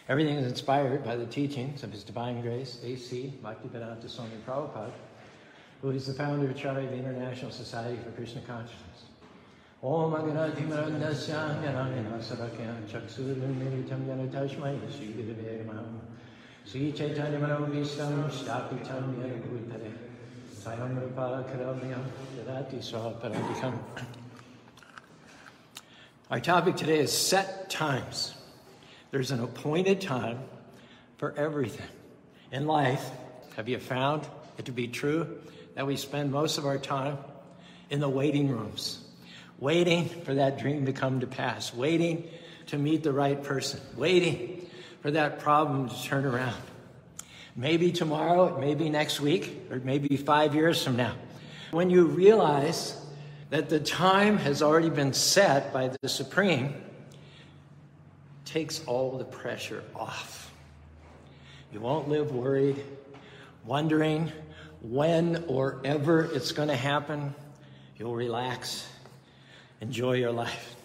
Everything is inspired by the teachings of His Divine Grace, A.C. Bhaktivedanta Swami Prabhupada, who is the founder of HARE, the International Society for Krishna Consciousness. Om Aganadhimarandasya Yanamina Sarakya Chaksurunmiritam Yanatashmai Sri Gurave Namaha Sri Chaitanya Manovistam Shtapitam Yanabhutare Sayam Rupa Karamyam Yadati Swaparadikam. Our topic today is set times. There's an appointed time for everything. In life, have you found it to be true that we spend most of our time in the waiting rooms, waiting for that dream to come to pass, waiting to meet the right person, waiting for that problem to turn around. Maybe tomorrow, maybe next week, or maybe 5 years from now. When you realize that the time has already been set by the Supreme, takes all the pressure off. You won't live worried, wondering when or ever it's going to happen. You'll relax, enjoy your life.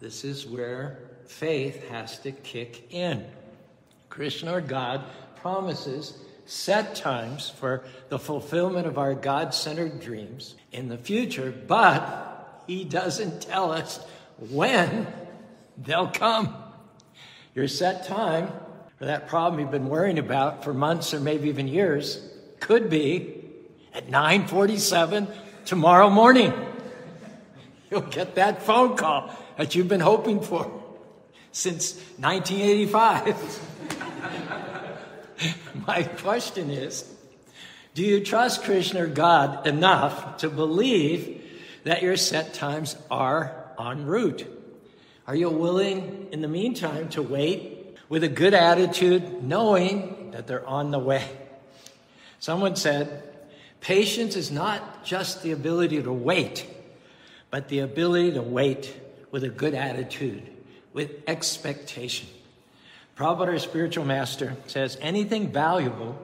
This is where faith has to kick in. Krishna, or God, promises set times for the fulfillment of our God-centered dreams in the future, but He doesn't tell us when they'll come. Your set time for that problem you've been worrying about for months or maybe even years could be at 9:47 tomorrow morning. You'll get that phone call that you've been hoping for since 1985. My question is, do you trust Krishna, or God, enough to believe that your set times are en route? Are you willing, in the meantime, to wait with a good attitude, knowing that they're on the way? Someone said, patience is not just the ability to wait, but the ability to wait with a good attitude, with expectation. Prabhupada, our spiritual master, says anything valuable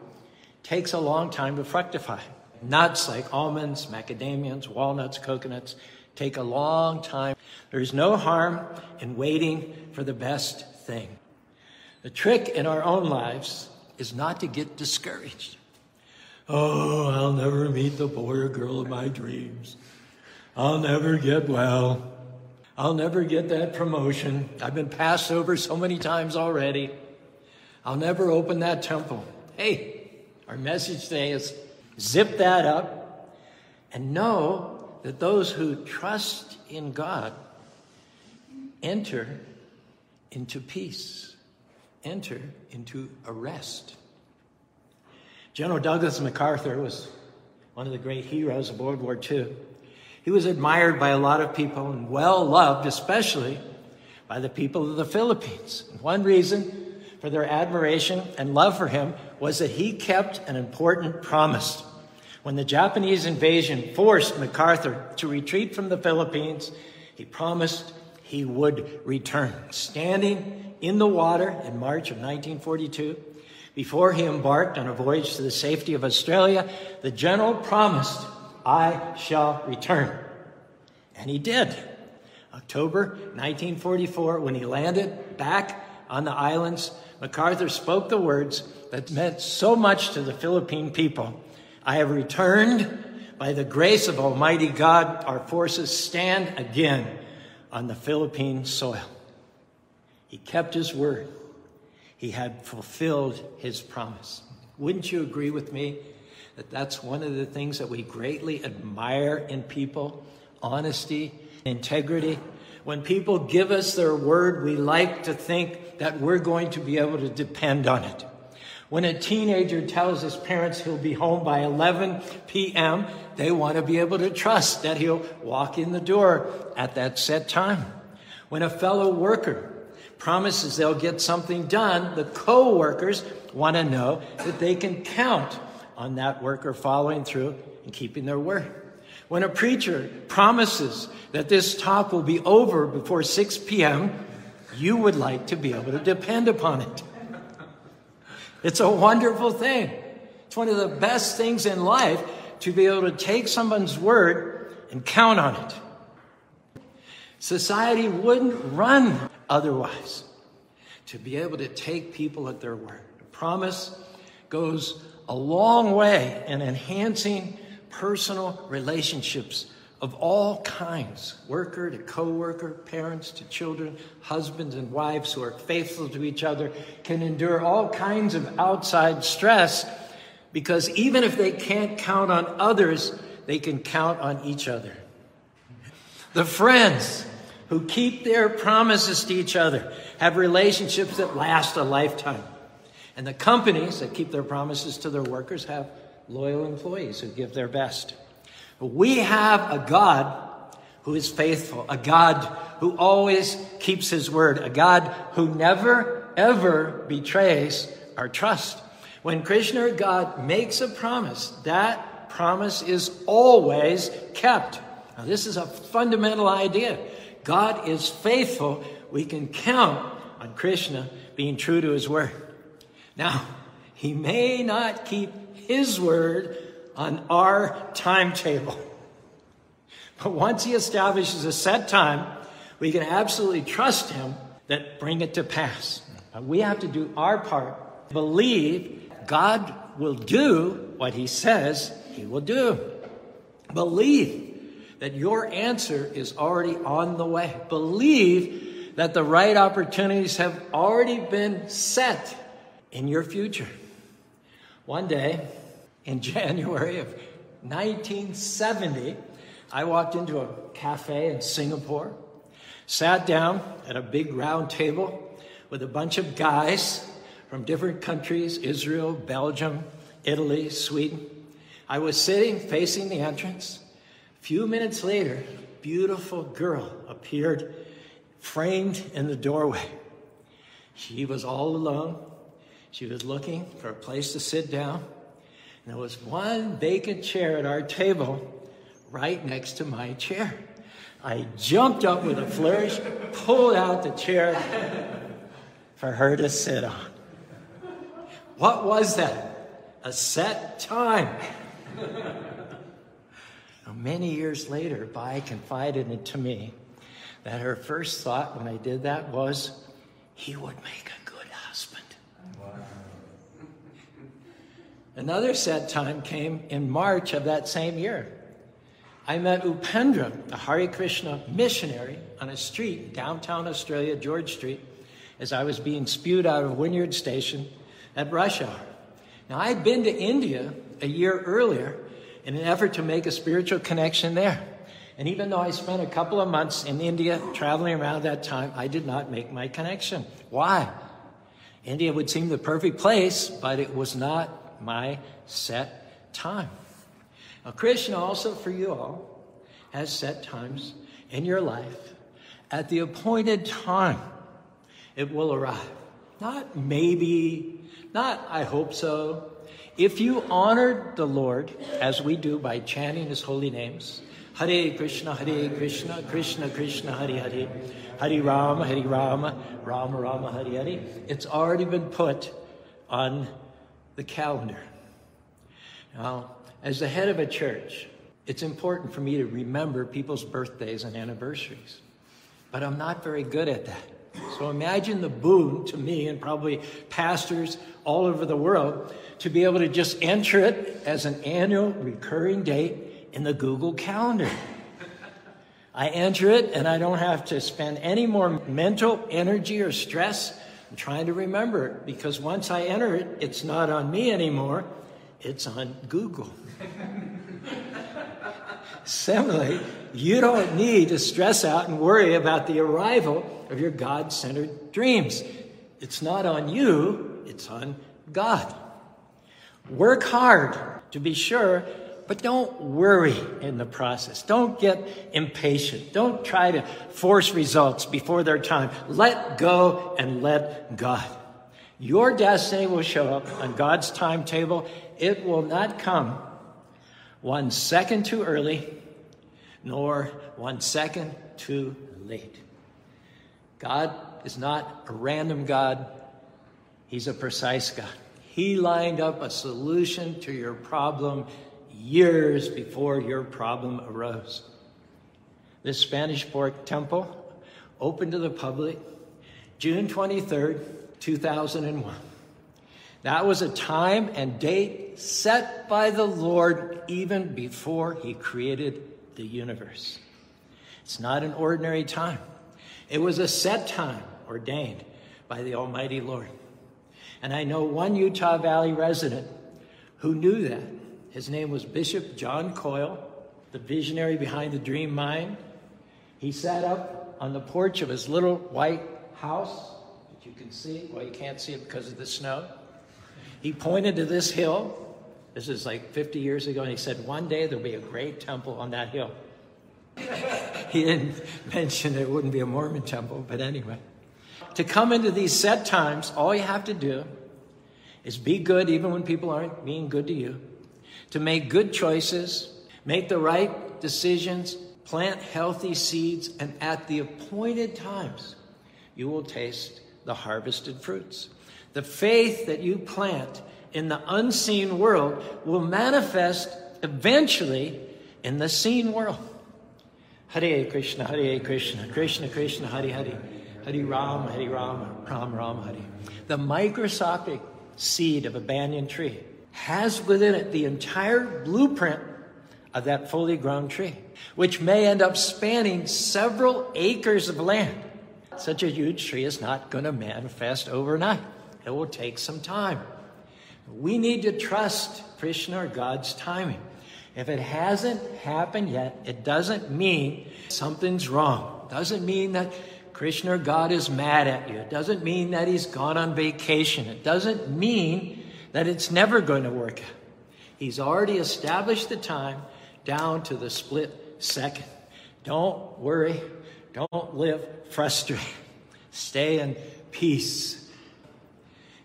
takes a long time to fructify. Nuts like almonds, macadamias, walnuts, coconuts take a long time. There's no harm in waiting for the best thing. The trick in our own lives is not to get discouraged. Oh, I'll never meet the boy or girl of my dreams. I'll never get well. I'll never get that promotion. I've been passed over so many times already. I'll never open that temple. Hey, our message today is zip that up and know that those who trust in God enter into peace, enter into a rest. General Douglas MacArthur was one of the great heroes of World War II. He was admired by a lot of people and well-loved, especially by the people of the Philippines. One reason for their admiration and love for him was that he kept an important promise. When the Japanese invasion forced MacArthur to retreat from the Philippines, he promised he would return. Standing in the water in March of 1942, before he embarked on a voyage to the safety of Australia, the general promised, I shall return. And he did. October 1944, when he landed back on the islands, MacArthur spoke the words that meant so much to the Philippine people. I have returned. By the grace of Almighty God, our forces stand again on the Philippine soil. He kept his word. He had fulfilled his promise. Wouldn't you agree with me that that's one of the things that we greatly admire in people? Honesty, integrity. When people give us their word, we like to think that we're going to be able to depend on it. When a teenager tells his parents he'll be home by 11 p.m., they want to be able to trust that he'll walk in the door at that set time. When a fellow worker promises they'll get something done, the co-workers want to know that they can count on that worker following through and keeping their word. When a preacher promises that this talk will be over before 6 p.m., you would like to be able to depend upon it. It's a wonderful thing. It's one of the best things in life to be able to take someone's word and count on it. Society wouldn't run otherwise. to be able to take people at their word. A promise goes a long way in enhancing personal relationships of all kinds, worker to co-worker, parents to children, husbands and wives who are faithful to each other, can endure all kinds of outside stress, because even if they can't count on others, they can count on each other. The friends who keep their promises to each other have relationships that last a lifetime. And the companies that keep their promises to their workers have loyal employees who give their best. But we have a God who is faithful, a God who always keeps his word, a God who never, ever betrays our trust. When Krishna or God makes a promise, that promise is always kept. Now, this is a fundamental idea. God is faithful. We can count on Krishna being true to his word. Now, he may not keep his word on our timetable, but once he establishes a set time, we can absolutely trust him that bring it to pass. Now, we have to do our part, believe God will do what he says he will do. Believe that your answer is already on the way. Believe that the right opportunities have already been set in your future. One day, in January of 1970, I walked into a cafe in Singapore, sat down at a big round table with a bunch of guys from different countries, Israel, Belgium, Italy, Sweden. I was sitting facing the entrance. A few minutes later, a beautiful girl appeared framed in the doorway. She was all alone. She was looking for a place to sit down. And there was one vacant chair at our table right next to my chair. I jumped up with a flourish, pulled out the chair for her to sit on. What was that? A set time. Now, many years later, Bai confided into me that her first thought when I did that was, he would make a good husband. Wow. Another set time came in March of that same year. I met Upendra, a Hare Krishna missionary, on a street in downtown Australia, George Street, as I was being spewed out of Wynyard Station at rush hour. Now, I'd been to India a year earlier in an effort to make a spiritual connection there. And even though I spent a couple of months in India traveling around that time, I did not make my connection. Why? India would seem the perfect place, but it was not my set time. Now, Krishna also for you all has set times in your life. At the appointed time, it will arrive. Not maybe, not I hope so. If you honored the Lord, as we do by chanting his holy names, Hare Krishna, Krishna Krishna, Hare Hare, Hare Rama, Rama Rama, Hare Hare, it's already been put on the calendar. Now, as the head of a church, it's important for me to remember people's birthdays and anniversaries, but I'm not very good at that. So imagine the boon to me and probably pastors all over the world to be able to just enter it as an annual recurring date in the Google Calendar. I enter it and I don't have to spend any more mental energy or stress in trying to remember it, because once I enter it, it's not on me anymore, it's on Google. Similarly, you don't need to stress out and worry about the arrival of your God-centered dreams. It's not on you, it's on God. Work hard, to be sure, but don't worry in the process. Don't get impatient. Don't try to force results before their time. Let go and let God. Your destiny will show up on God's timetable. It will not come 1 second too early, nor 1 second too late. God is not a random God. He's a precise God. He lined up a solution to your problem years before your problem arose. This Spanish Fork temple opened to the public June 23rd, 2001. That was a time and date set by the Lord even before he created the universe. It's not an ordinary time. It was a set time ordained by the Almighty Lord. And I know one Utah Valley resident who knew that. His name was Bishop John Coyle, the visionary behind the Dream Mind. He sat up on the porch of his little white house that you can see. Well, you can't see it because of the snow. He pointed to this hill. This is like 50 years ago, and he said, one day there'll be a great temple on that hill. He didn't mention it wouldn't be a Mormon temple, but anyway. To come into these set times, all you have to do is be good even when people aren't being good to you, to make good choices, make the right decisions, plant healthy seeds, and at the appointed times, you will taste the harvested fruits. The faith that you plant in the unseen world will manifest eventually in the seen world. Hare Krishna, Krishna Krishna, Hare Hare, Hare Rama, Ram Ram, Hare. The microscopic seed of a banyan tree has within it the entire blueprint of that fully grown tree, which may end up spanning several acres of land. Such a huge tree is not going to manifest overnight. It will take some time. We need to trust Krishna or God's timing. If it hasn't happened yet, it doesn't mean something's wrong. It doesn't mean that Krishna or God is mad at you. It doesn't mean that he's gone on vacation. It doesn't mean that it's never going to work out. He's already established the time down to the split second. Don't worry. Don't live frustrated. Stay in peace.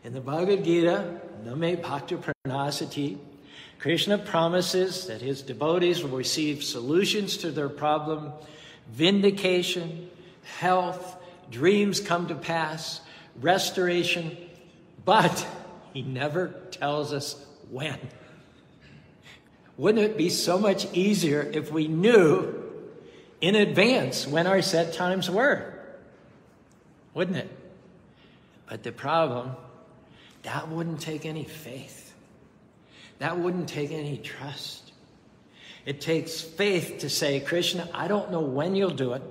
In the Bhagavad Gita, Name Bhakti Pranasati, Krishna promises that his devotees will receive solutions to their problem, vindication, health, dreams come to pass, restoration, but he never tells us when. Wouldn't it be so much easier if we knew in advance when our set times were? Wouldn't it? But the problem, that wouldn't take any faith. That wouldn't take any trust. It takes faith to say, Krishna, I don't know when you'll do it,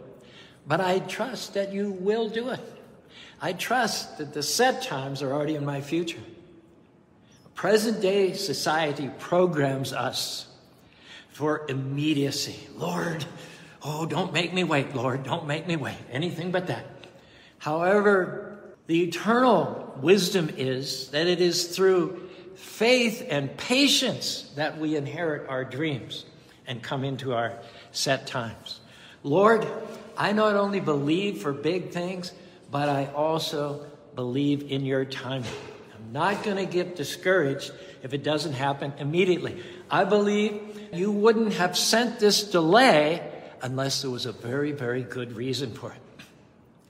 but I trust that you will do it. I trust that the set times are already in my future. Present-day society programs us for immediacy. Lord, oh, don't make me wait, Lord, don't make me wait. Anything but that. However, the eternal wisdom is that it is through faith and patience that we inherit our dreams and come into our set times. Lord, I not only believe for big things, but I also believe in your timing. I'm not going to get discouraged if it doesn't happen immediately. I believe you wouldn't have sent this delay unless there was a very, very good reason for it.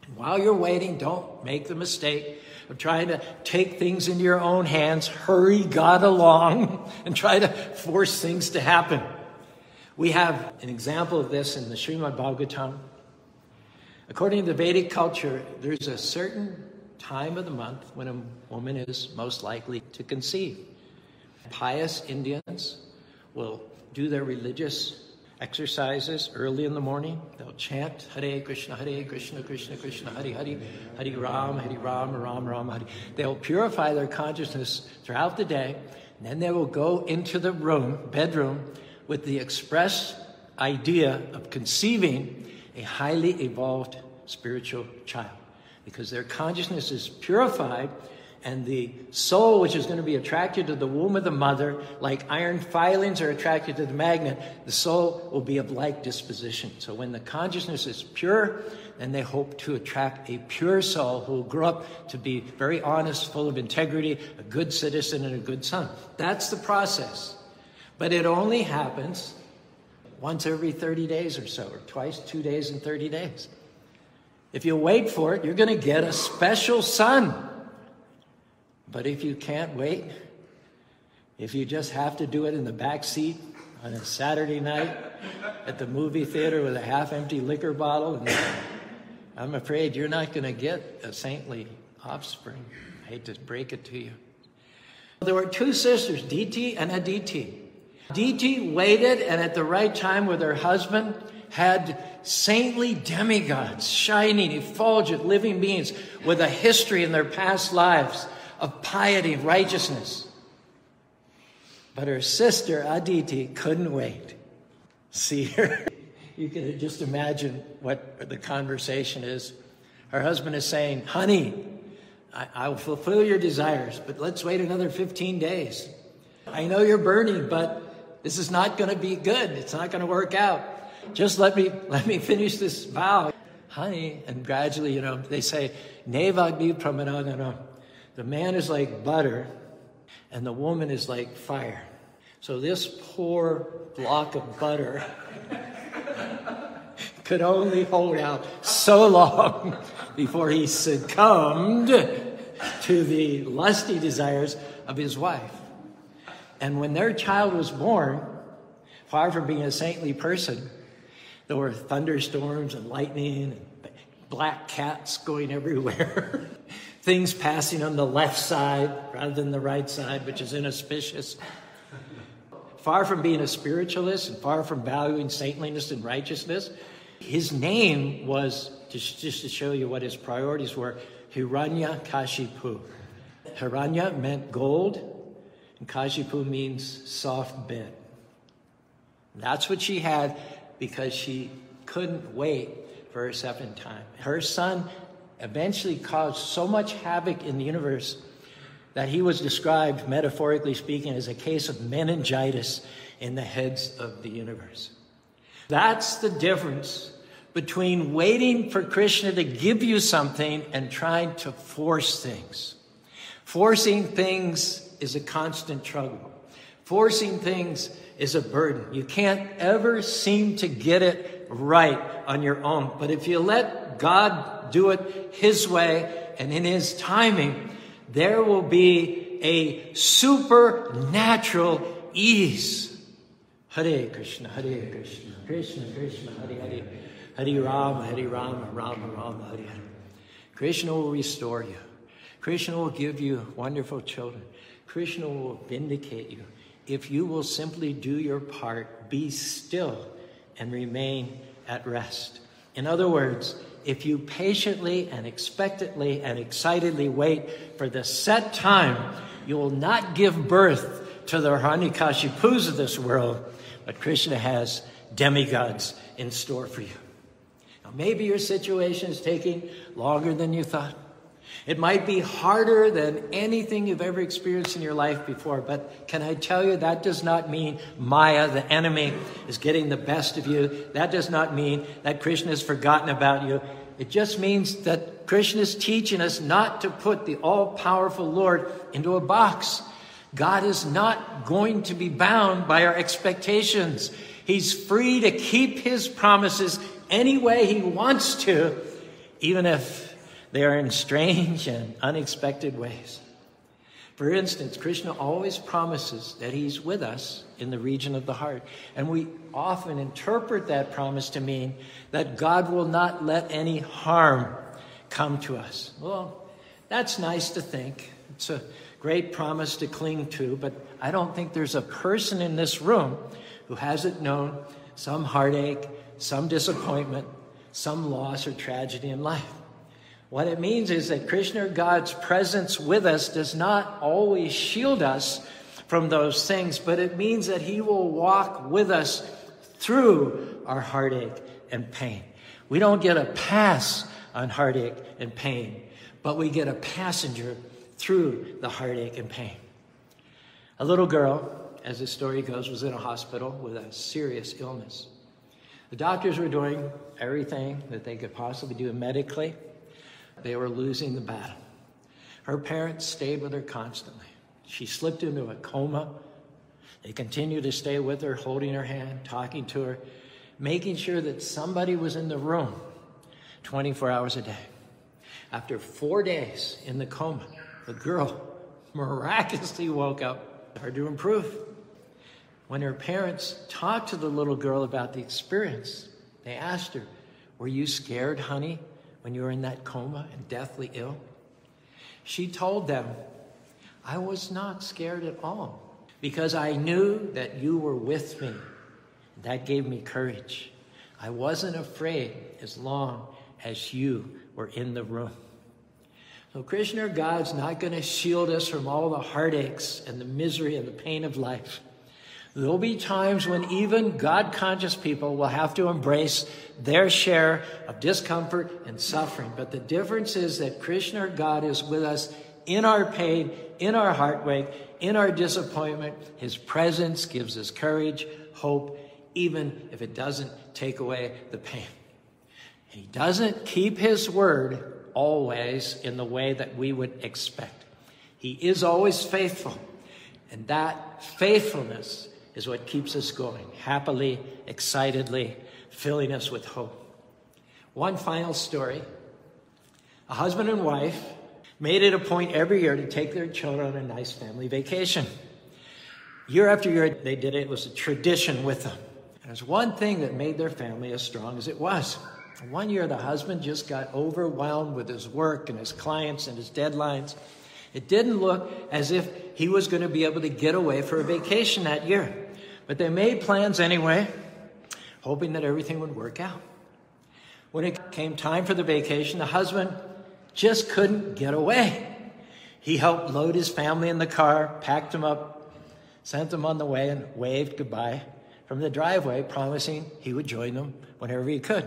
And while you're waiting, don't make the mistake of trying to take things into your own hands, hurry God along, and try to force things to happen. We have an example of this in the Srimad Bhagavatam. According to the Vedic culture, there's a certain time of the month when a woman is most likely to conceive. Pious Indians will do their religious exercises early in the morning. They'll chant Hare Krishna, Krishna Krishna, Hare Hare, Hare Ram, Ram Ram, Hare. They'll purify their consciousness throughout the day, and then they will go into the bedroom, with the express idea of conceiving a highly evolved spiritual child. Because their consciousness is purified, and the soul, which is going to be attracted to the womb of the mother, like iron filings are attracted to the magnet, the soul will be of like disposition. So when the consciousness is pure, then they hope to attract a pure soul who will grow up to be very honest, full of integrity, a good citizen, and a good son. That's the process. But it only happens once every 30 days or so, or twice, 2 days in 30 days. If you wait for it, you're going to get a special son. But if you can't wait, if you just have to do it in the back seat on a Saturday night at the movie theater with a half-empty liquor bottle, I'm afraid you're not going to get a saintly offspring. I hate to break it to you. There were two sisters, Diti and Aditi. Diti waited, and at the right time with her husband, had saintly demigods, shining, effulgent living beings with a history in their past lives of piety and righteousness. But her sister, Aditi, couldn't wait. See her? You can just imagine what the conversation is. Her husband is saying, honey, I will fulfill your desires, but let's wait another 15 days. I know you're burning, but this is not going to be good. It's not going to work out. Just let me finish this vow. Honey, and gradually, they say, Nevagni pramanagana. The man is like butter, and the woman is like fire. So this poor block of butter could only hold out so long before he succumbed to the lusty desires of his wife. And when their child was born, far from being a saintly person, there were thunderstorms and lightning and black cats going everywhere. Things passing on the left side rather than the right side, which is inauspicious. Far from being a spiritualist and far from valuing saintliness and righteousness, his name was, just to show you what his priorities were, Hiranyakashipu. Hiranya meant gold, and Kashipu means soft bed. That's what she had because she couldn't wait for her second time. Her son eventually caused so much havoc in the universe that he was described, metaphorically speaking, as a case of meningitis in the heads of the universe. That's the difference between waiting for Krishna to give you something and trying to force things. Forcing things is a constant struggle. Forcing things is a burden. You can't ever seem to get it right on your own. But if you let God do it His way and in His timing, there will be a supernatural ease. Hare Krishna, Hare Krishna, Krishna Krishna, Hare Hare, Hare Rama, Hare Rama, Rama Rama, Hare Hare. Krishna will restore you. Krishna will give you wonderful children. Krishna will vindicate you. If you will simply do your part, be still, and remain at rest. In other words, if you patiently and expectantly and excitedly wait for the set time, you will not give birth to the Hiranyakashipus of this world, but Krishna has demigods in store for you. Now, maybe your situation is taking longer than you thought. It might be harder than anything you've ever experienced in your life before, but can I tell you that does not mean Maya, the enemy, is getting the best of you. That does not mean that Krishna has forgotten about you. It just means that Krishna is teaching us not to put the all-powerful Lord into a box. God is not going to be bound by our expectations. He's free to keep His promises any way He wants to, even if they are in strange and unexpected ways. For instance, Krishna always promises that He's with us in the region of the heart. And we often interpret that promise to mean that God will not let any harm come to us. Well, that's nice to think. It's a great promise to cling to, but I don't think there's a person in this room who hasn't known some heartache, some disappointment, some loss or tragedy in life. What it means is that Krishna, God's presence with us, does not always shield us from those things, but it means that He will walk with us through our heartache and pain. We don't get a pass on heartache and pain, but we get a passenger through the heartache and pain. A little girl, as the story goes, was in a hospital with a serious illness. The doctors were doing everything that they could possibly do medically. They were losing the battle. Her parents stayed with her constantly. She slipped into a coma. They continued to stay with her, holding her hand, talking to her, making sure that somebody was in the room 24 hours a day. After 4 days in the coma, the girl miraculously woke up, started to improve. When her parents talked to the little girl about the experience, they asked her, "Were you scared, honey, when you were in that coma and deathly ill?" She told them, I was not scared at all because I knew that you were with me. That gave me courage. I wasn't afraid as long as you were in the room. So Krishna or God's not going to shield us from all the heartaches and the misery and the pain of life. There'll be times when even God-conscious people will have to embrace their share of discomfort and suffering. But the difference is that Krishna or God is with us in our pain, in our heartache, in our disappointment. His presence gives us courage, hope, even if it doesn't take away the pain. He doesn't keep his word always in the way that we would expect. He is always faithful. And that faithfulness is what keeps us going, happily, excitedly, filling us with hope. One final story. A husband and wife made it a point every year to take their children on a nice family vacation. Year after year, they did it. It was a tradition with them. And there's one thing that made their family as strong as it was. One year, the husband just got overwhelmed with his work and his clients and his deadlines. It didn't look as if he was going to be able to get away for a vacation that year. But they made plans anyway, hoping that everything would work out. When it came time for the vacation, the husband just couldn't get away. He helped load his family in the car, packed them up, sent them on the way, and waved goodbye from the driveway, promising he would join them whenever he could.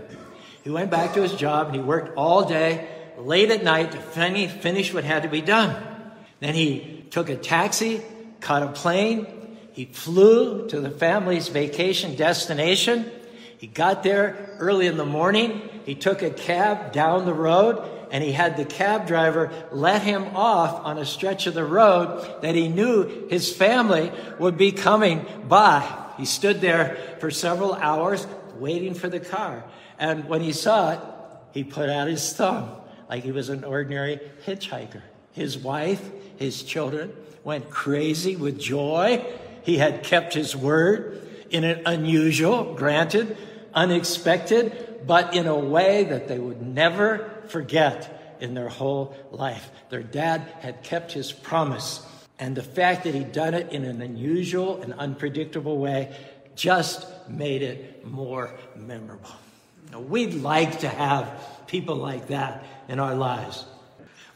He went back to his job, and he worked all day, late at night, to finish what had to be done. Then he took a taxi, caught a plane. He flew to the family's vacation destination. He got there early in the morning. He took a cab down the road, and he had the cab driver let him off on a stretch of the road that he knew his family would be coming by. He stood there for several hours waiting for the car. And when he saw it, he put out his thumb like he was an ordinary hitchhiker. His wife, his children went crazy with joy. He had kept his word in an unusual, granted, unexpected, but in a way that they would never forget in their whole life. Their dad had kept his promise. And the fact that he'd done it in an unusual and unpredictable way just made it more memorable. Now, we'd like to have people like that in our lives.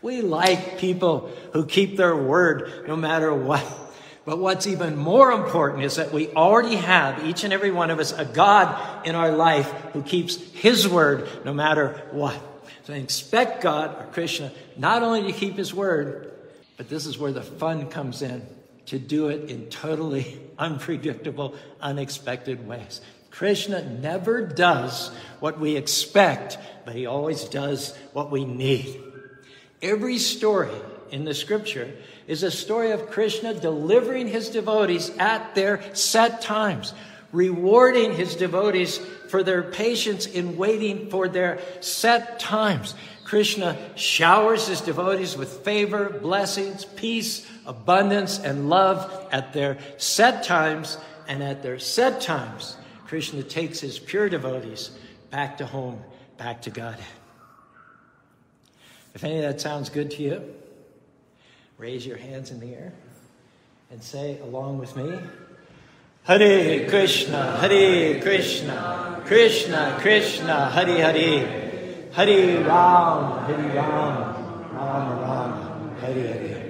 We like people who keep their word no matter what. But what's even more important is that we already have, each and every one of us, a God in our life who keeps his word no matter what. So expect God, or Krishna, not only to keep his word, but this is where the fun comes in, to do it in totally unpredictable, unexpected ways. Krishna never does what we expect, but he always does what we need. Every story in the scripture is a story of Krishna delivering his devotees at their set times, rewarding his devotees for their patience in waiting for their set times. Krishna showers his devotees with favor, blessings, peace, abundance, and love at their set times. And at their set times, Krishna takes his pure devotees back to home, back to God. If any of that sounds good to you, raise your hands in the air and say along with me, Hare Krishna, Krishna Krishna, Hare Hare, Hare Ram, Ram Ram, Hare Hare.